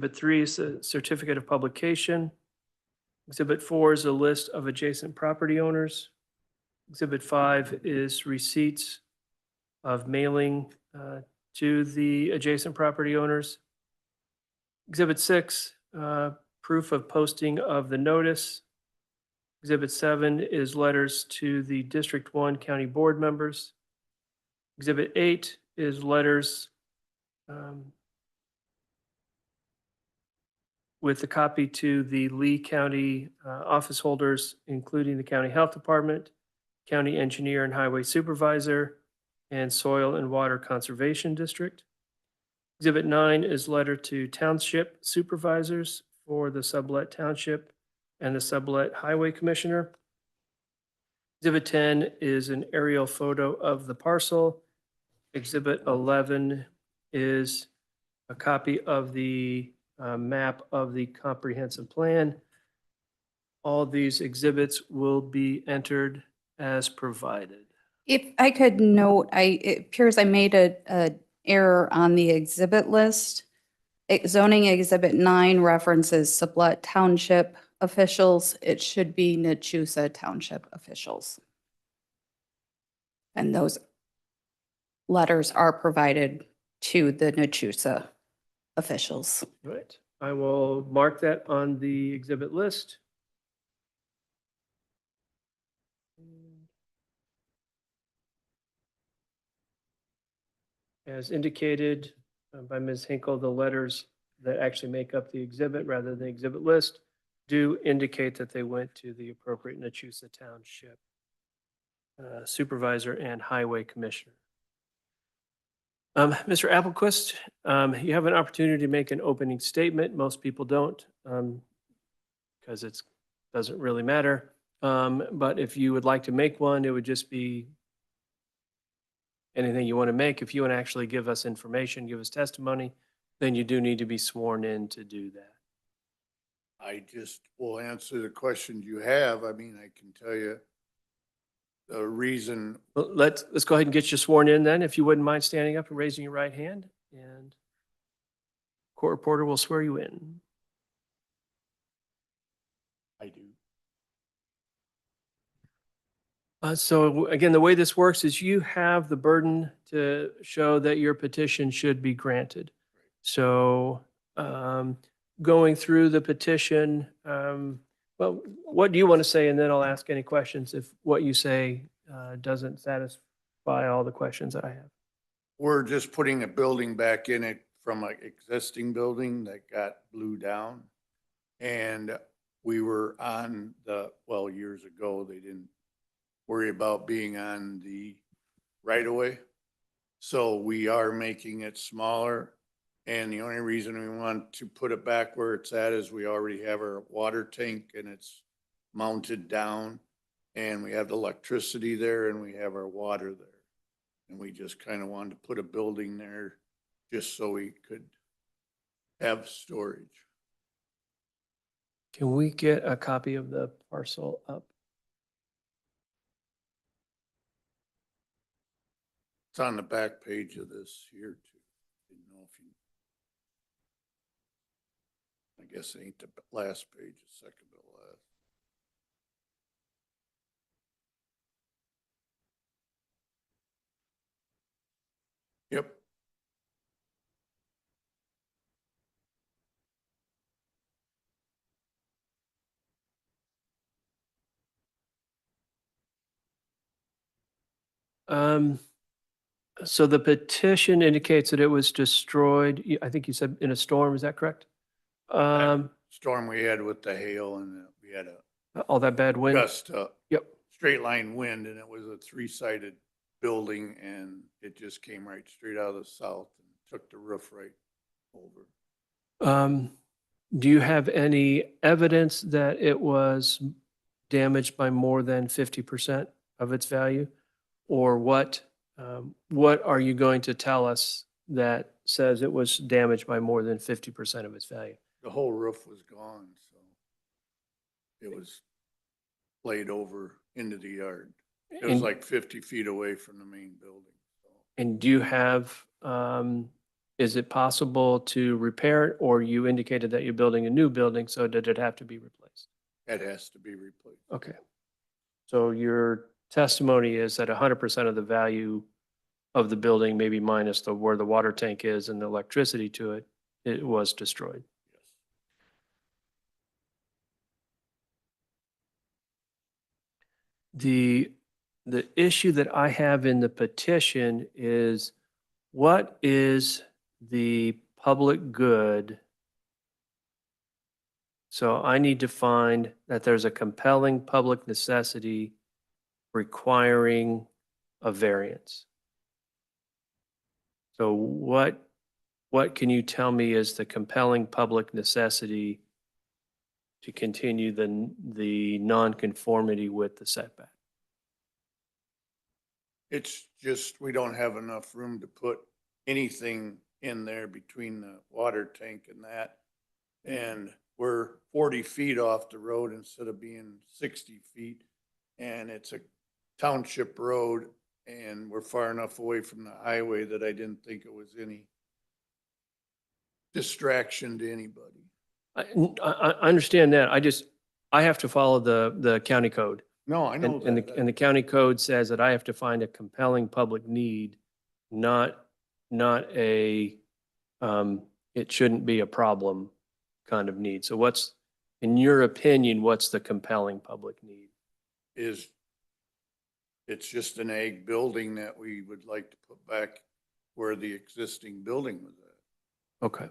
Exhibit 3 is a certificate of publication. Exhibit 4 is a list of adjacent property owners. Exhibit 5 is receipts of mailing to the adjacent property owners. Exhibit 6, proof of posting of the notice. Exhibit 7 is letters to the District 1 County Board members. Exhibit 8 is letters with a copy to the Lee County office holders, including the County Health Department, County Engineer and Highway Supervisor, and Soil and Water Conservation District. Exhibit 9 is letter to Township Supervisors for the Sublet Township and the Sublet Highway Commissioner. Exhibit 10 is an aerial photo of the parcel. Exhibit 11 is a copy of the map of the comprehensive plan. All these exhibits will be entered as provided. If I could note, it appears I made a error on the exhibit list. Zoning Exhibit 9 references Sublette Township officials. It should be Nachusa Township officials. And those letters are provided to the Nachusa officials. Right. I will mark that on the exhibit list. As indicated by Ms. Hinkle, the letters that actually make up the exhibit rather than the exhibit list do indicate that they went to the appropriate Nachusa Township Supervisor and Highway Commissioner. Mr. Applequist, you have an opportunity to make an opening statement. Most people don't because it doesn't really matter. But if you would like to make one, it would just be anything you want to make. If you want to actually give us information, give us testimony, then you do need to be sworn in to do that. I just will answer the questions you have. I mean, I can tell you the reason. Well, let's go ahead and get you sworn in then, if you wouldn't mind standing up and raising your right hand, and court reporter will swear you in. I do. So again, the way this works is you have the burden to show that your petition should be granted. So going through the petition, well, what do you want to say? And then I'll ask any questions if what you say doesn't satisfy all the questions that I have. We're just putting a building back in it from an existing building that got blew down. And we were on well, years ago, they didn't worry about being on the right of way. So we are making it smaller. And the only reason we want to put it back where it's at is we already have our water tank and it's mounted down, and we have the electricity there and we have our water there. And we just kind of wanted to put a building there just so we could have storage. Can we get a copy of the parcel up? It's on the back page of this here too. Didn't know if you, I guess it ain't the last page, the second to last. Yep. So the petition indicates that it was destroyed, I think you said in a storm, is that correct? Storm we had with the hail, and we had All that bad wind? just Yep. straight line wind, and it was a 3-sided building, and it just came right straight out of the south and took the roof right over. Do you have any evidence that it was damaged by more than 50% of its value? Or what are you going to tell us that says it was damaged by more than 50% of its value? The whole roof was gone, so it was laid over into the yard. It was And- like 50 feet away from the main building. So. And do you have is it possible to repair it, or you indicated that you're building a new building, so did it have to be replaced? That has to be replaced. Okay. So your testimony is that 100% of the value of the building, maybe minus where the water tank is and the electricity to it, it was destroyed. Yes. The issue that I have in the petition is, what is the public good? So I need to find that there's a compelling public necessity requiring a variance. So what can you tell me is the compelling public necessity to continue the nonconformity with the setback? It's just, we don't have enough room to put anything in there between the water tank and that. And we're 40 feet off the road instead of being 60 feet. And it's a township road, and we're far enough away from the highway that I didn't think it was any distraction to anybody. I understand that. I have to follow the county code. No, I know And that. the county code says that I have to find a compelling public need, not a, it shouldn't be a problem kind of need. So what's, in your opinion, what's the compelling public need? It's just an ag building that we would like to put back where the existing building was at. Okay.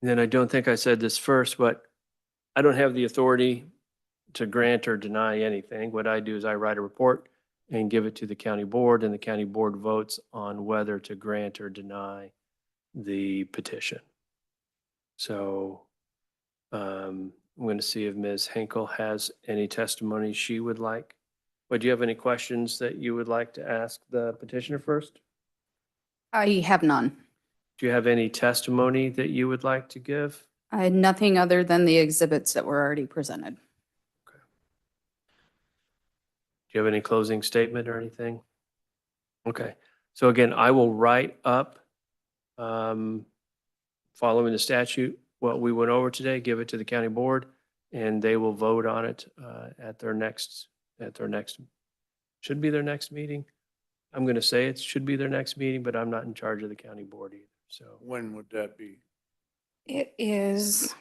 And then I don't think I said this first, but I don't have the authority to grant or deny anything. What I do is I write a report and give it to the county board, and the county board votes on whether to grant or deny the petition. So I'm going to see if Ms. Henkel has any testimony she would like. But do you have any questions that you would like to ask the petitioner first? I have none. Do you have any testimony that you would like to give? I had nothing other than the exhibits that were already presented. Do you have any closing statement or anything? Okay, so again, I will write up, following the statute, what we went over today, give it to the county board, and they will vote on it at their next, should be their next meeting. I'm going to say it should be their next meeting, but I'm not in charge of the county board either, so. When would that be? It is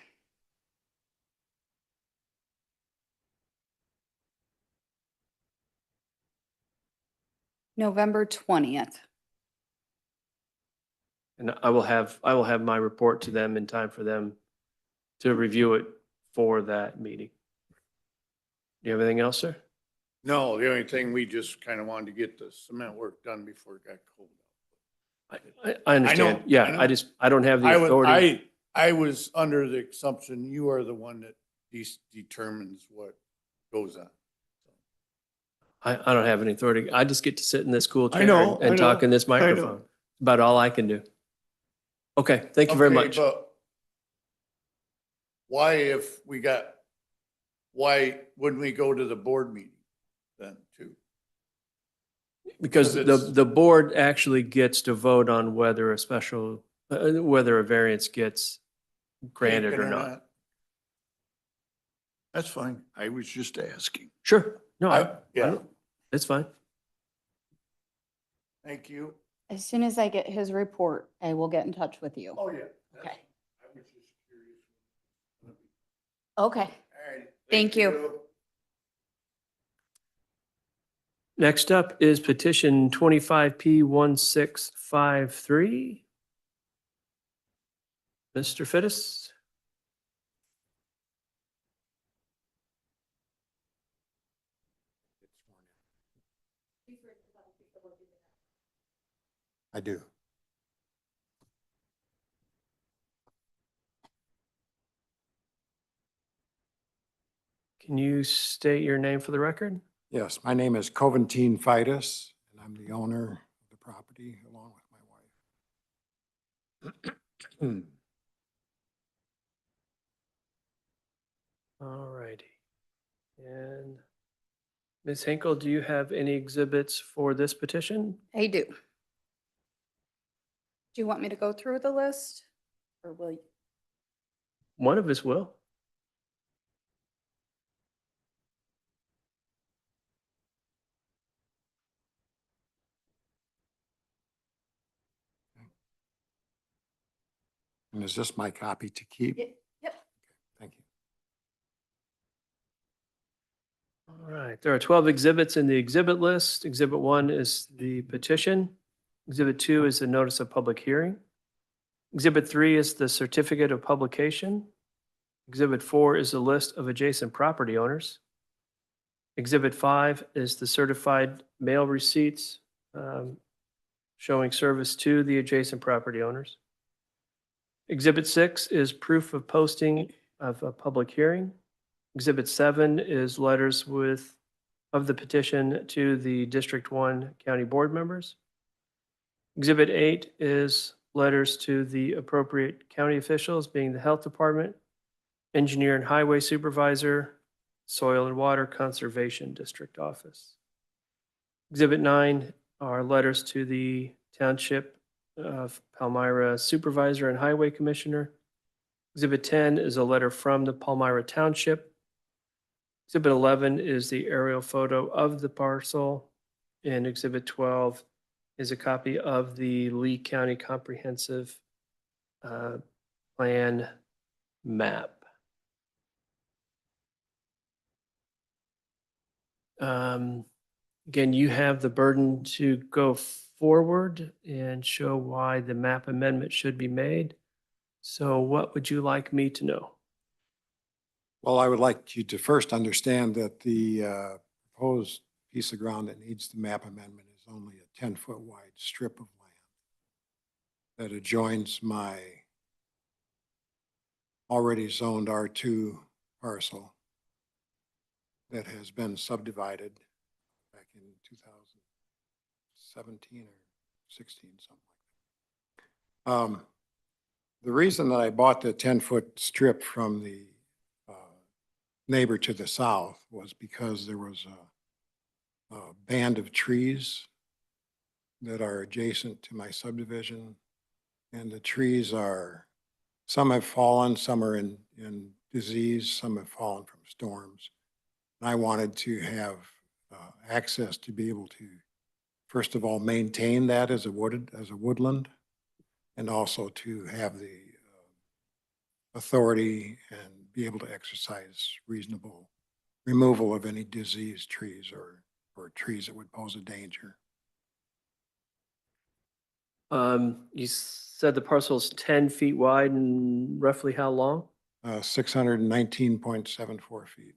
November 20th. And I will have my report to them in time for them to review it for that meeting. Do you have anything else, sir? No, the only thing, we just kind of wanted to get the cement work done before it got cold. I understand. I Yeah, know. I don't have the authority. I was under the assumption you are the one that determines what goes on. I don't have any authority. I just get to sit in this cool I chair know, and I talk know, in this I know. microphone. About all I can do. Okay, thank you very Okay, much. but why wouldn't we go to the board meeting then too? Because it's- the board actually gets to vote on whether whether a variance gets granted Taken or not. That's fine. I was just asking. Sure. No, Yeah, it's fine. thank you. As soon as I get his report, I will get in touch with you. Oh, yeah. Okay. I was just curious. Okay. All right. Thank you. Next up is petition 25P1653. Mr. Fittis? I do. Can you state your name for the record? Yes, my name is Coventine Fidus, and I'm the owner of the property along with my All righty. And Ms. Hinkle, do you have any exhibits for this petition? I do. Do you want me to go through the list? Or will you? One of us will. And is this my copy to keep? Yep. Thank you. All right, there are 12 exhibits in the exhibit list. Exhibit 1 is the petition. Exhibit 2 is the notice of public hearing. Exhibit 3 is the certificate of publication. Exhibit 4 is the list of adjacent property owners. Exhibit 5 is the certified mail receipts showing service to the adjacent property owners. Exhibit 6 is proof of posting of a public hearing. Exhibit 7 is letters of the petition to the District 1 County Board members. Exhibit 8 is letters to the appropriate county officials, being the Health Department, Engineer and Highway Supervisor, Soil and Water Conservation District Office. Exhibit 9 are letters to the Township of Palmyra Supervisor and Highway Commissioner. Exhibit 10 is a letter from the Palmyra Township. Exhibit 11 is the aerial photo of the parcel, and Exhibit 12 is a copy of the Lee County Comprehensive Plan map. Again, you have the burden to go forward and show why the map amendment should be made. So what would you like me to know? Well, I would like you to first understand that the proposed piece of ground that needs the map amendment is only a 10-foot wide strip of land that adjoins my already zoned R2 parcel that has been subdivided back in 2017 or 16, something like that. The reason that I bought the 10-foot strip from the neighbor to the south was because there was a band of trees that are adjacent to my subdivision. And the trees are, some have fallen, some are in disease, some have fallen from storms. And I wanted to have access to be able to, first of all, maintain that as a woodland, and also to have the authority and be able to exercise reasonable removal of any diseased trees or trees that would pose a danger. You said the parcel is 10 feet wide and roughly how long? 619.74 feet.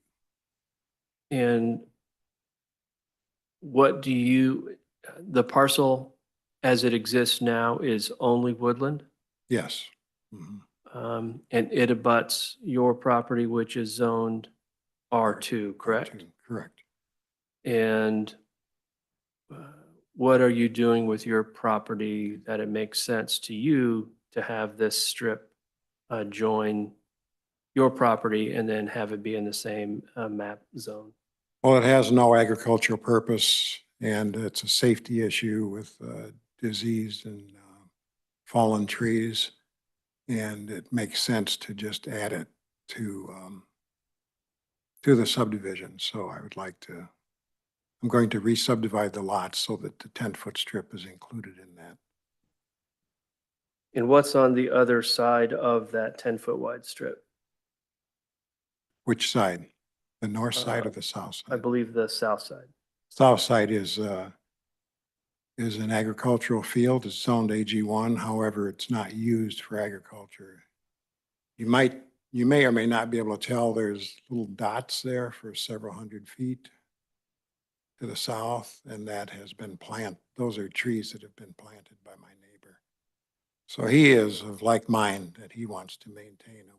And what do the parcel as it exists now is only woodland? Yes. Mhm. And it abuts your property, which is zoned R2, correct? R2, correct. And what are you doing with your property that it makes sense to you to have this strip join your property and then have it be in the same map zone? Well, it has no agricultural purpose, and it's a safety issue with disease and fallen trees. And it makes sense to just add it to the subdivision. So I would like to, I'm going to re-subdivide the lots so that the 10-foot strip is included in that. And what's on the other side of that 10-foot wide strip? Which side? The north side or the south I side? believe the south side. South side is an agricultural field. It's zoned AG1. However, it's not used for agriculture. You may or may not be able to tell there's little dots there for several hundred feet to the south, and that has been those are trees that have been planted by my neighbor. So he is of like mind that he wants to maintain a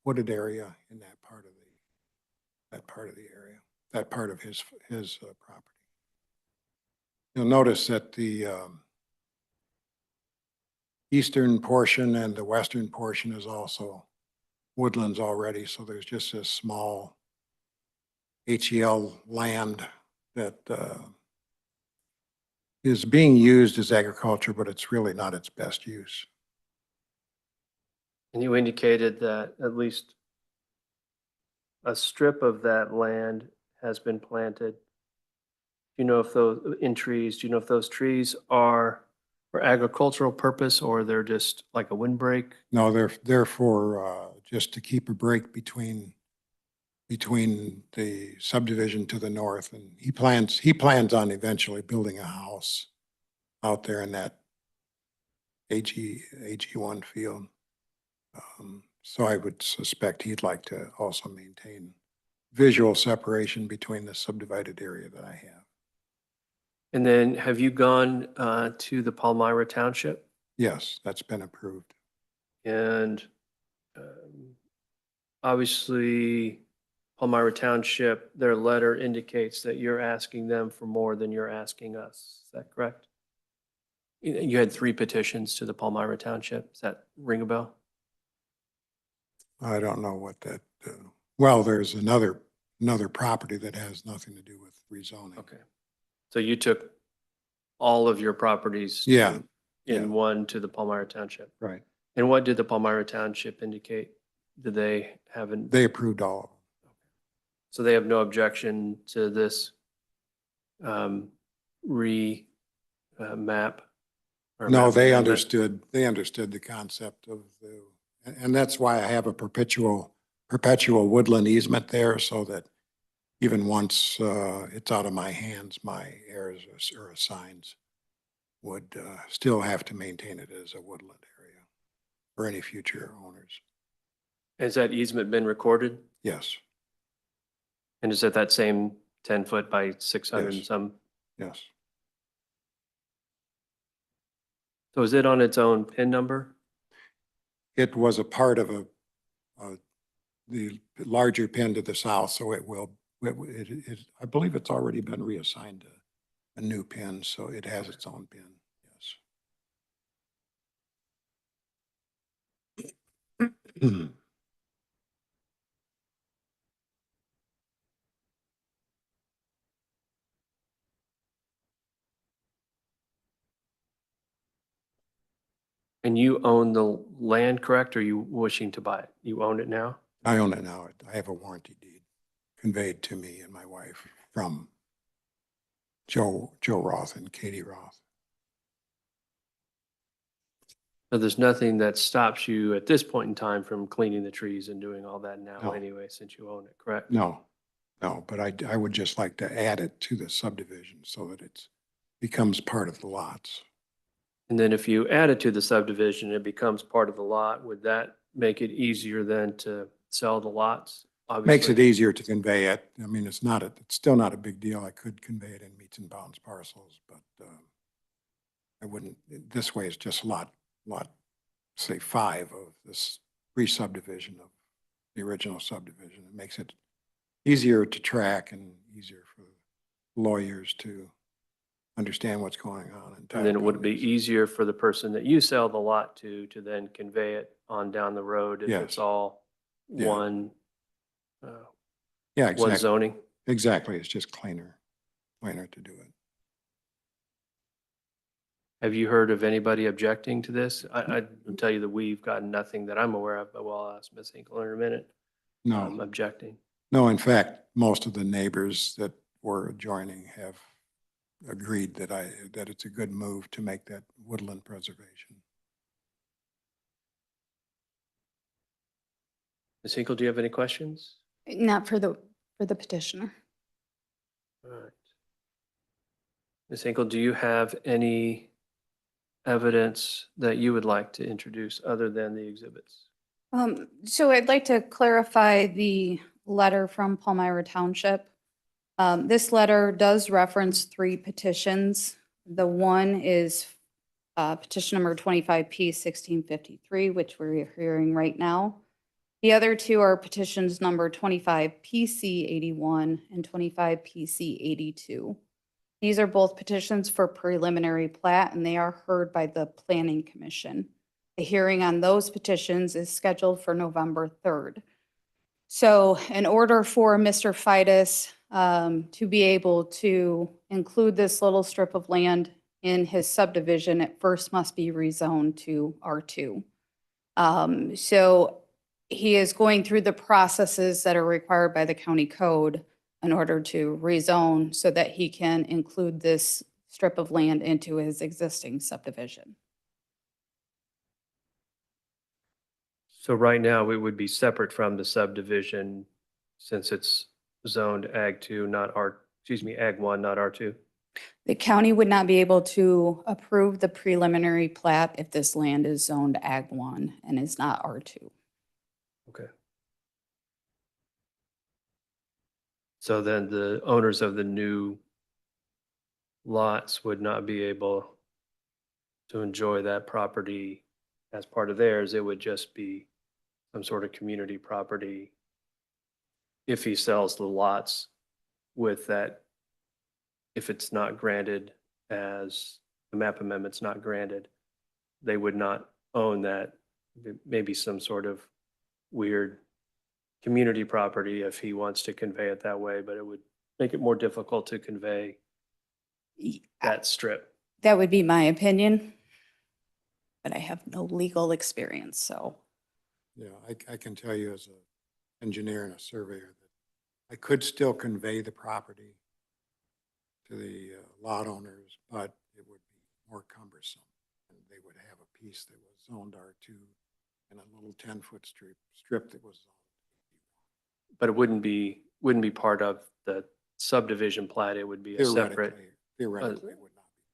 wooded area in that part of his property. You'll notice that the eastern portion and the western portion is also woodlands already. So there's just this small HEL land that is being used as agriculture, but it's really not its best use. And you indicated that at least a strip of that land has been planted. Do you know if those, in trees, do you know if those trees are for agricultural purpose or they're just like a windbreak? No, they're for just to keep a break between the subdivision to the north. And he plans on eventually building a house out there in that AG1 field. So I would suspect he'd like to also maintain visual separation between the subdivided area that I have. And then have you gone to the Palmyra Township? Yes, that's been approved. And obviously, Palmyra Township, their letter indicates that you're asking them for more than you're asking us. Is that correct? You had 3 petitions to the Palmyra Township. Does that ring a bell? I don't know what that, well, there's another property that has nothing to do with rezoning. Okay. So you took all of your properties Yeah, in yeah. one to the Palmyra Township. Right. And what did the Palmyra Township indicate? Did they have an, They approved all of them. so they have no objection to this map? No, they understood the concept of and that's why I have a perpetual woodland easement there, so that even once it's out of my hands, my heirs or assigns would still have to maintain it as a woodland area for any future owners. Has that easement been recorded? Yes, And is it that same 10 foot by 600 and Yes. some? yes. So is it on its own PIN number? It was a part of the larger pin to the south, so I believe it's already been reassigned a new pin, so it has its own pin, yes. And you own the land, correct? Or are you wishing to buy it? You own it now? I own it now. I have a warranty deed conveyed to me and my wife from Joe Roth and Katie Roth. So there's nothing that stops you at this point in time from cleaning the trees and doing all that now No. anyway, since you own it, correct? No, but I would just like to add it to the subdivision so that it becomes part of the lots. And then if you add it to the subdivision, it becomes part of the lot. Would that make it easier then to sell the lots? Makes it Obviously. easier to convey it. I mean, it's still not a big deal. I could convey it in meets and bounds parcels, but I wouldn't, this way it's just lot, say 5 of this re-subdivision of the original subdivision. It makes it easier to track and easier for lawyers to understand what's going on. And then it would be easier for the person that you sell the lot to then convey it on down the road if Yes. it's all Yeah. one, Yeah, one exactly. zoning. Exactly. It's just cleaner to do it. Have you heard of anybody objecting to this? I will tell you that we've gotten nothing that I'm aware of, but I'll ask Ms. Hinkle in a minute. No, Objecting. no, in fact, most of the neighbors that were adjoining have agreed that it's a good move to make that woodland preservation. Ms. Hinkle, do you have any questions? Not for the petitioner. All right. Ms. Hinkle, do you have any evidence that you would like to introduce other than the exhibits? So I'd like to clarify the letter from Palmyra Township. This letter does reference 3 petitions. The one is petition number 25P1653, which we're hearing right now. The other 2 are petitions number 25PC81 and 25PC82. These are both petitions for preliminary plat, and they are heard by the Planning Commission. The hearing on those petitions is scheduled for November 3rd. So in order for Mr. Fidus to be able to include this little strip of land in his subdivision, it first must be rezoned to R2. So he is going through the processes that are required by the county code in order to rezone so that he can include this strip of land into his existing subdivision. So right now, it would be separate from the subdivision since it's zoned Ag 2, not Ag 1, not R2. The county would not be able to approve the preliminary plat if this land is zoned Ag 1 and is not R2. Okay. So then the owners of the new lots would not be able to enjoy that property as part of theirs. It would just be some sort of community property if he sells the lots with that, if it's not granted as the map amendment's not granted, they would not own that. Maybe some sort of weird community property if he wants to convey it that way, but it would make it more difficult to convey that strip. That would be my opinion, but I have no legal experience, so. Yeah, I can tell you as an engineer and a surveyor that I could still convey the property to the lot owners, but it would be more cumbersome. And they would have a piece that was zoned R2 and a little 10-foot strip that was zoned. But it wouldn't be part of the subdivision plat. It would be a separate. Theoretically, it would not be.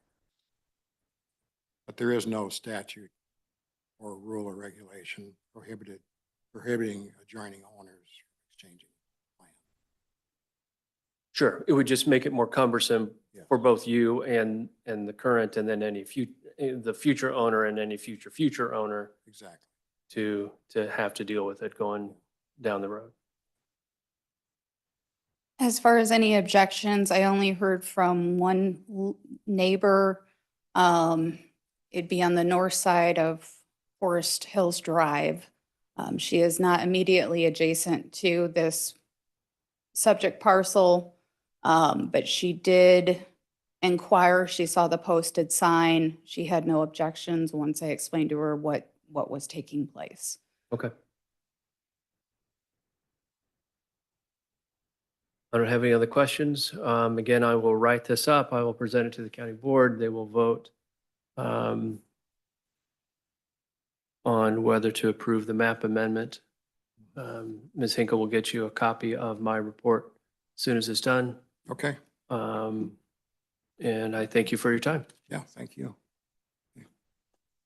But there is no statute or rule or regulation prohibiting adjoining owners from exchanging land. Sure, it would just make it more cumbersome Yes. for both you and the current, and then the future owner and any future owner Exactly. to have to deal with it going down the road. As far as any objections, I only heard from one neighbor. It'd be on the north side of Forest Hills Drive. She is not immediately adjacent to this subject parcel, but she did inquire. She saw the posted sign. She had no objections once I explained to her what was taking place. Okay. I don't have any other questions. Again, I will write this up. I will present it to the county board. They will vote on whether to approve the map amendment. Ms. Hinkle will get you a copy of my report as soon as it's done. Okay. And I thank you for your time. Yeah, thank you.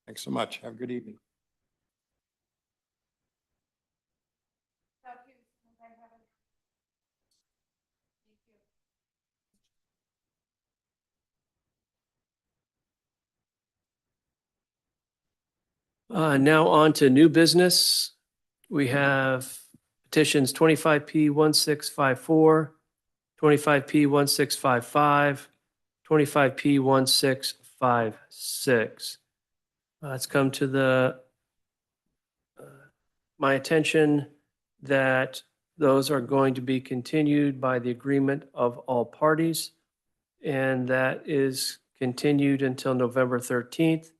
Thanks so much. Have a good evening. Now on to new business. We have petitions 25P1654, 25P1655, 25P1656. It's come to my attention that those are going to be continued by the agreement of all parties, and that is continued until November 13th,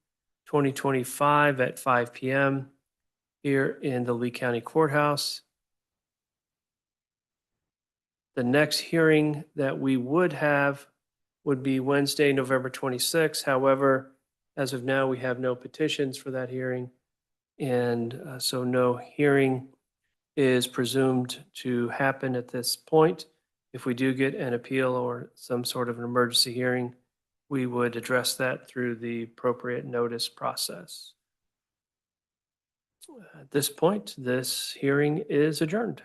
2025 at 5 p.m. here in the Lee County Courthouse. The next hearing that we would have would be Wednesday, November 26th. However, as of now, we have no petitions for that hearing. And so no hearing is presumed to happen at this point. If we do get an appeal or some sort of an emergency hearing, we would address that through the appropriate notice process. At this point, this hearing is adjourned.